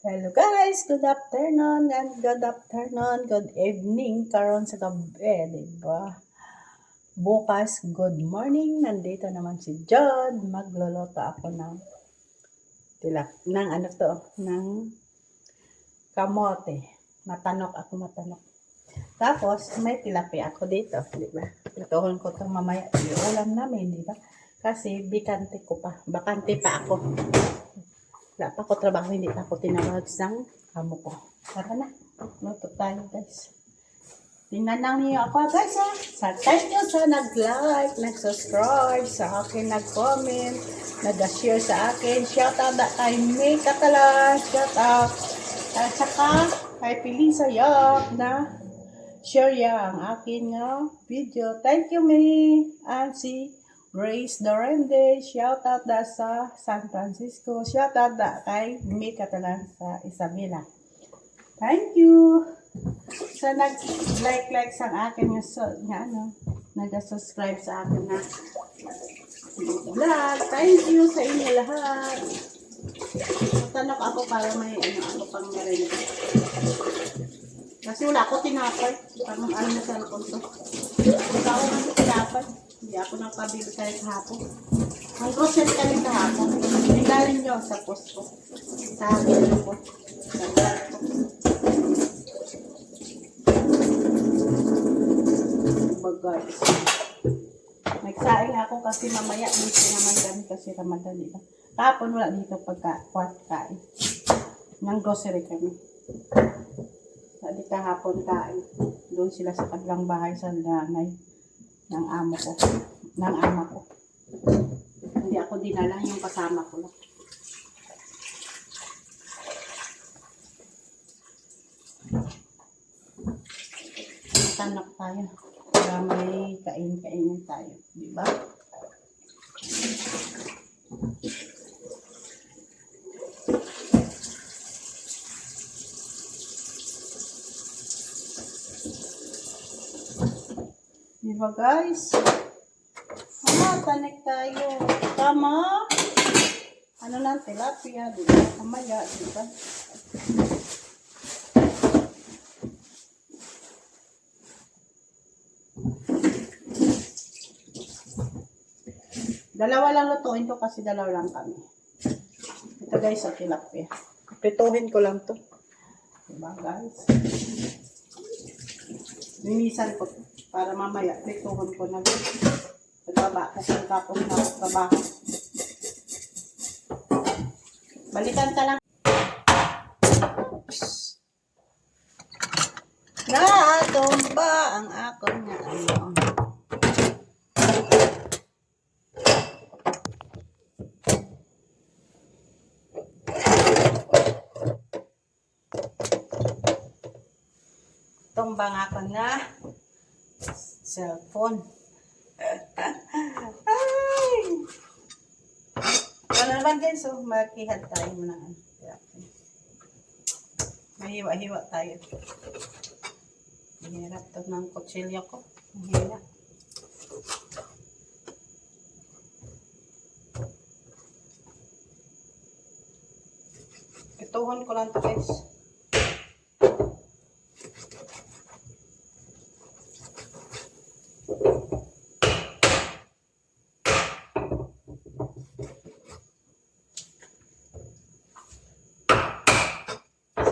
Hello guys, good evening, karon sa gabi, diba? Bukas, good morning, nandito naman si Jod, magluluto ako ng ng kamote. Matanok. Tapos, may tilapia ako dito, diba? Lutuhon ko itong mamaya, ulam namin, diba? Kasi bakante pa ako. Wala pa ako trabaho, hindi pa ako tinawag ng amo ko. Tara na, luto tayo guys. Tingnan lang niyo ako guys ha. Thank you sa nag-like, nag-subscribe sa akin, nag-comment, nag-share sa akin. Shout out na kay May Catalan, shout out. At saka kay Piling Sayak na share ya ang akin video. Thank you May. And si Grace Dorende, shout out da sa San Francisco. Shout out da kay May Catalan sa Isabela. Thank you sa nag-like sa akin nag-subscribe sa akin na vlog. Thank you sa inyo lahat. Matanok ako para may ako pang meron. Kasi wala ako tinapay. Parang na sa ko to. Wala ako nang tinapay. Hindi ako nakabili kahit hapon. Ang grocery kami kahapon. Tinggalin nyo sa post ko. Sa akin po. Sa vlog ko. Guys. Nagsaing ako kasi mamaya dito naman kami kasi Ramadan dito. Kahapon wala dito pagkain. Nang grocery kami. Sabi kahapon kain. Doon sila sa kabilang bahay sa nanay ng amo ko. Ng ama ko. Hindi ako dinala yung kasama ko lang. Tanak tayo. Para may kain-kainin tayo. Diba? Diba guys? Tanik tayo. Tama. Ano lang, tilapia. Diba? Kamaya. Diba? Dalawa lang lutuin ko kasi dalawa lang kami. Ito guys, sa tilapia. Prituhin ko lang to. Diba guys? Linisan ko para mamaya prituhin ko na. Nagbaba kasi tapos na trabaho. Balikan ka lang. Oops. Natumba ang akong ano. Tumbang ako na cellphone. Ay! Ano naman din, so makihad tayo muna. Mahiwa-hiwa tayo. Mahirap to ng kutsilyo ko. Mahirap. Ituhon ko lang to guys.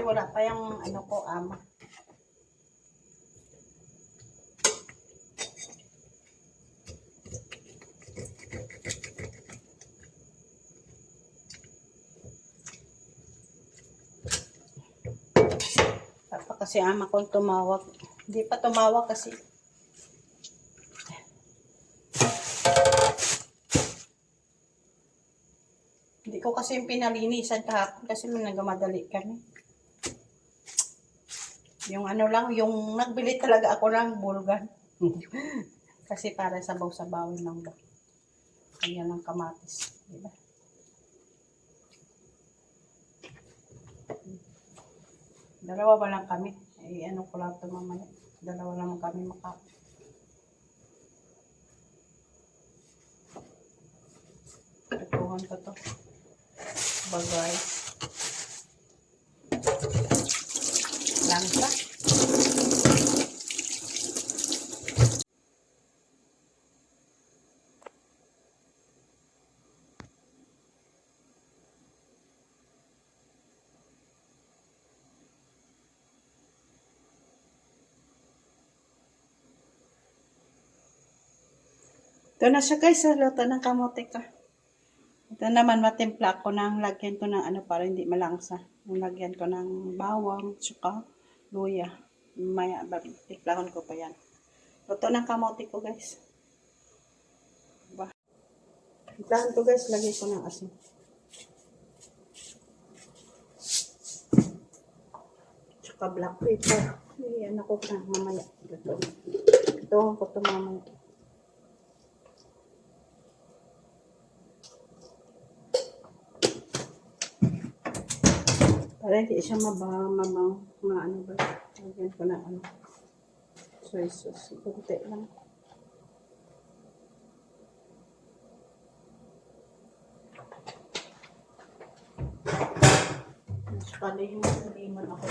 Wala pa yung ano ko, ama. Papa kasi ama ko tumawag. Hindi pa tumawag kasi. Hindi ko kasi yung pinalinisan kahapon kasi nagamadali kami. Yung ano lang, yung nagbili talaga ako ng bulgan. Kasi para sabaw-sabawin lang ba. Kanya ng kamatis. Diba? Dalawa ba lang kami? Ay, ano ko lang ito mamaya. Dalawa lang kami makapit. Tutuhan ko to. Bagay. langsa. Ito na siya guys, luto ng kamote ko. Ito naman, matimpla ko ng lagyan ko ng ano para hindi malangsa. Lagyan ko ng bawang, tsaka luya. Maya, tiplahon ko pa yan. Luto ng kamote ko guys. Diba? Tiplahon ko guys, lagay ko ng asin. Tsaka black pepper. Ayan ako na mamaya. Ito ko ito mamaya. Para hindi siya maano ba? Lagyan ko na ano. Soy sauce. Kunti lang. Saka yung lemon ako.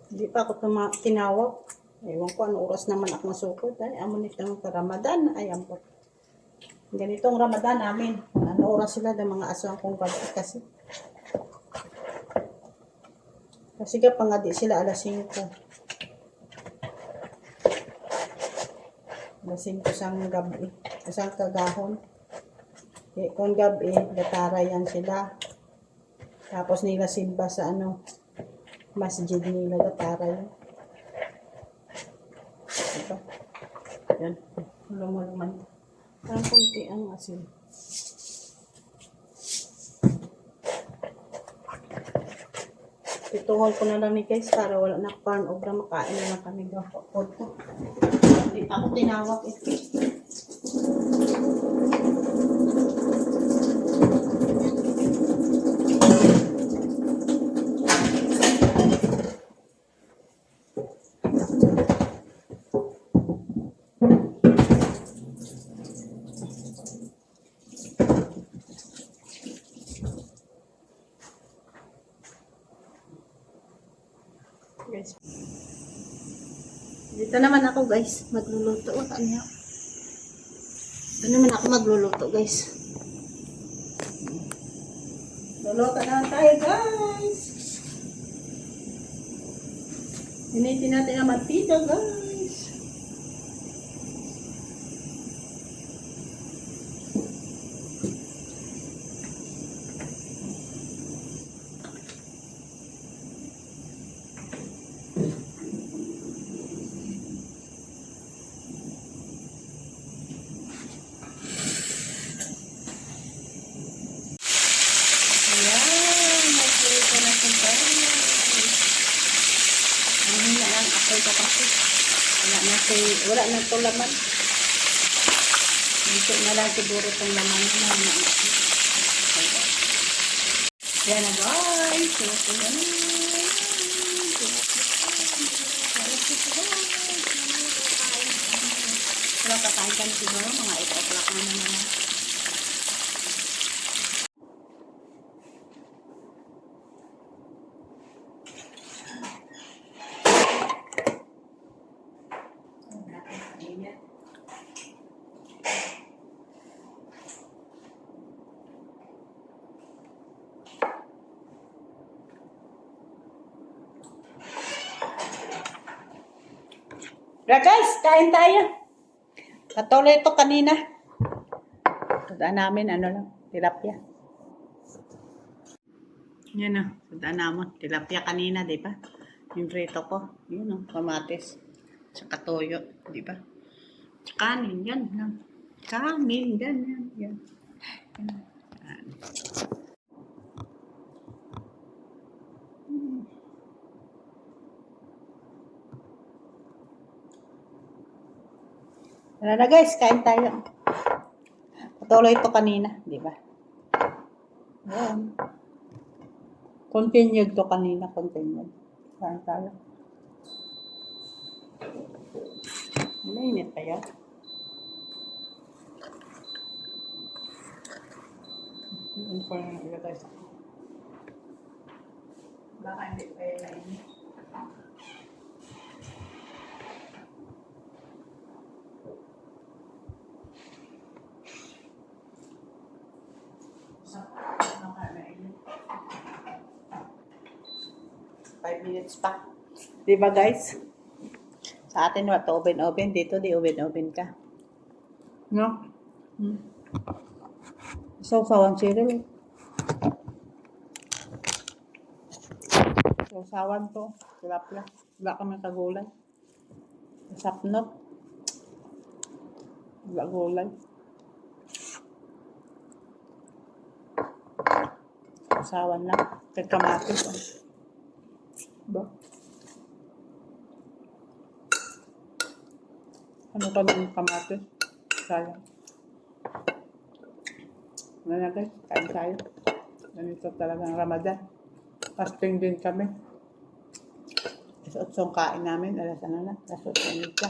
Hindi pa ako tinawag. Ewan ko ano oras naman ako masukod. Ay, amo nitong Ramadan. Ay, ambot. Ganitong Ramadan namin. Ano oras sila ng mga aswang kong gabi kasi. Kasi ka pangadi sila alas 5. Alas 5 sang gabi. Isang kagahon. Eh, kung gabi, gatara yan sila. Tapos nila simba sa ano, masjid nila gatara yan. Diba? Yan. Lumaluman. Parang kunti ang asin. Ituhol ko na lang ni guys para wala na parang obra makain na lang kami gawin ko. Ako tinawag ito. Guys. Dito naman ako guys, magluluto. Ano yan? Dito naman ako magluluto guys. Luluto na tayo guys. Hinitin natin ang mantika guys. Wala na ito laman. Dito na lang siguro itong laman. Yan na guys. Wala kakain ka siguro. Mga 8 o'clock na naman. Guys, kain tayo. Patuloy ito kanina. Tadaan namin, ano lang, tilapia. Yan o, tadaan namin, tilapia kanina, di ba? Yung rito ko, yun o, kamatis. Tsaka toyo, di ba? Kanin, yan lang. Kanin, yan. Yan. Tara na guys, kain tayo. Patuloy ito kanina, di ba? Ayan. Continued to kanina, continued. Kain tayo. Mainit pa yan. Yun ko yung ilagay sa baka hindi pa yan mainit. Baka mainit. 5 minutes pa. Diba guys? Sa atin what oven-oven. Dito di oven-oven ka. No? Sausawan cereal. Sausawan to. Tilapia. Wala kami kagulay. Sapnot. Wala gulay. Sausawan lang. Kagkamatis. Diba? Ano pa ng kamatis? Sayang. Ano na guys? Kain tayo. Ganito talagang Ramadan. Fasting din kami. Alas 8 kain namin. Alas ano na? Alas 8 ka.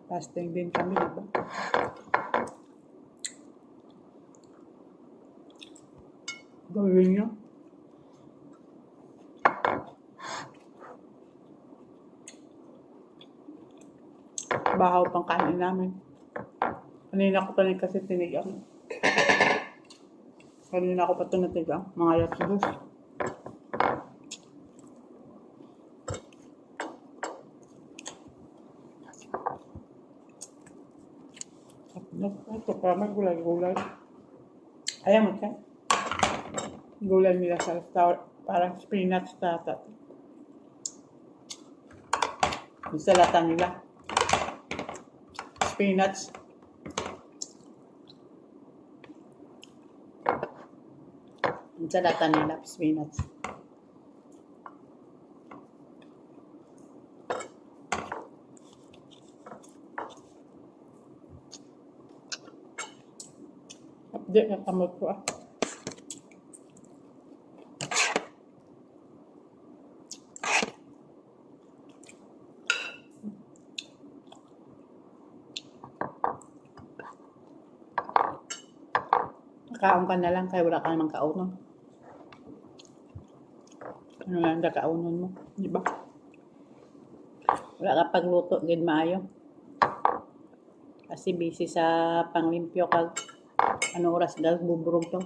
Fasting din kami, diba? Gawin nyo. Bahaw pang kain namin. Kanina ko pa rin kasi tinigang. Kanina ko pa ito natigang. Mga yatsubos. Ito pa may gulay-gulay. Ayan mo siya. Gulay nila sa restaurant. Parang spinach tata. Yung salata nila. Spinach. Yung salata nila. Spinach. Update na kamot ko Kaon ka na lang kaya wala ka namang kaunon. Ano lang na kaunon mo, di ba? Wala ka pagluto, gid maayo. Kasi busy sa panglimpyo kag ano oras dal buburog to.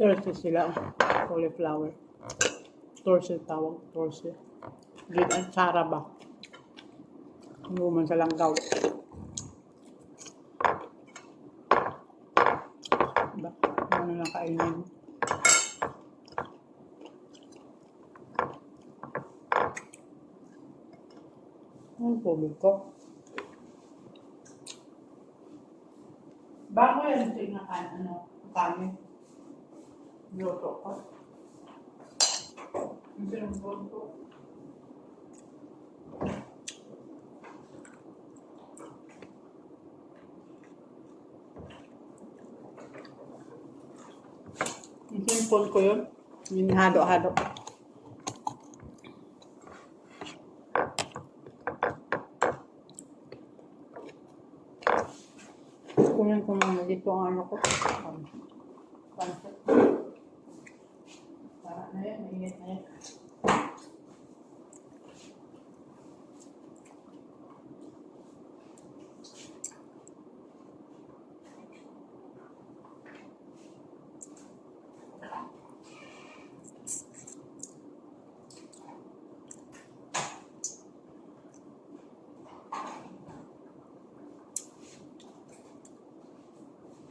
Torsi sila, cauliflower. Torsi tawag, torsi. Gid ang tsara ba? Luman sa langgaw. Diba? Ano lang kainin mo? Ang tubig ko. Bago yan tingnan ano, kanin. Luto ko. Ang sinumpon ko. Ang sinumpon ko yun. Yung hado-hado. Kunin ko muna dito ang ano ko. Pancit. Para na yan, mainit na yan.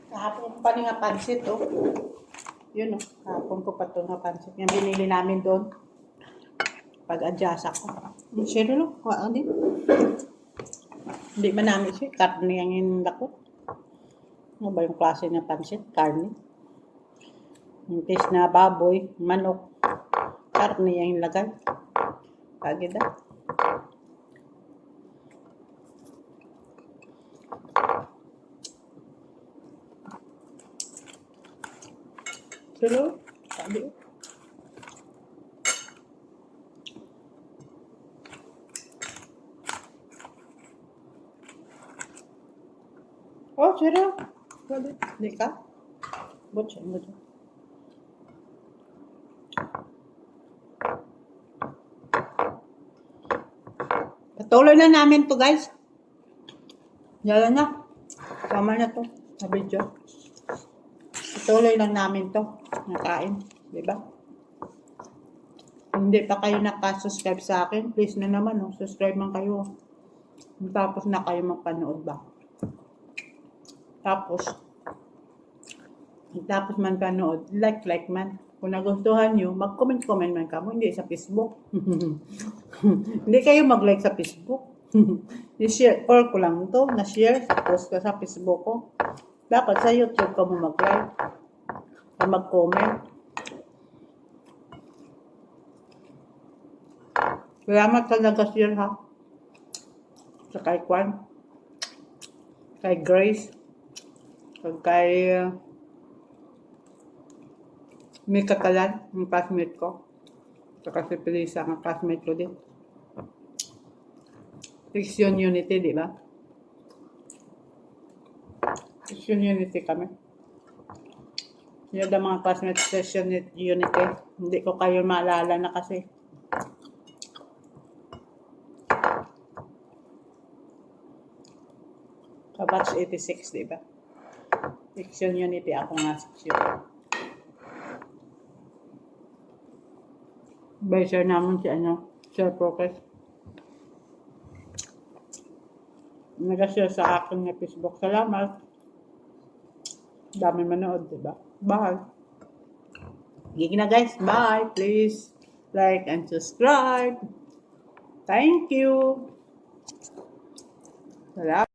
Kahapon ko pa rin nga pansit, oh. Yun, oh. Kahapon ko pa ito nga pansit. Yung binili namin doon. Pag-adjust ako. Sino, no? Wala din. Hindi man namin siya. Karne ang indakot. Ano ba yung klase ng pansit? Karne. Yung taste na baboy, manok, karne yung lagay. Lagi na. Pero, sabi. Oh, sira. Sabi. Hindi ka? Butsa, butsa. Patuloy na namin to, guys. Yala na. Tama na to. Sa video. Patuloy lang namin to. Nakain. Diba? Hindi pa kayo nakasubscribe sa akin, please na naman, oh, subscribe man kayo. Tapos na kayo mapanood ba? Tapos man panood, like man. Kung nagustuhan nyo, mag-comment man kamo, hindi sa Facebook. Hindi kayo mag-like sa Facebook. I-share, or ko lang to, na-share, post ko sa Facebook ko. Dapat sa YouTube ka mo mag-like, mag-comment. Salamat talaga sir ha. Sa kay Kwan, kay Grace, kay Mika Kalan, yung classmate ko. Saka si Felisa, ang classmate ko din. Fiction Unity, di ba? Fiction Unity kami. Yun ang mga classmate Fiction Unity. Hindi ko kayo maalala na kasi. Sa batch 86, di ba? Fiction Unity, ako nga section. Advisor namin si Sir Progress. Nag-share sa akin na Facebook. Salamat. Dami manood, diba? Bye. Gigi na guys. Bye. Please like and subscribe. Thank you. Salamat.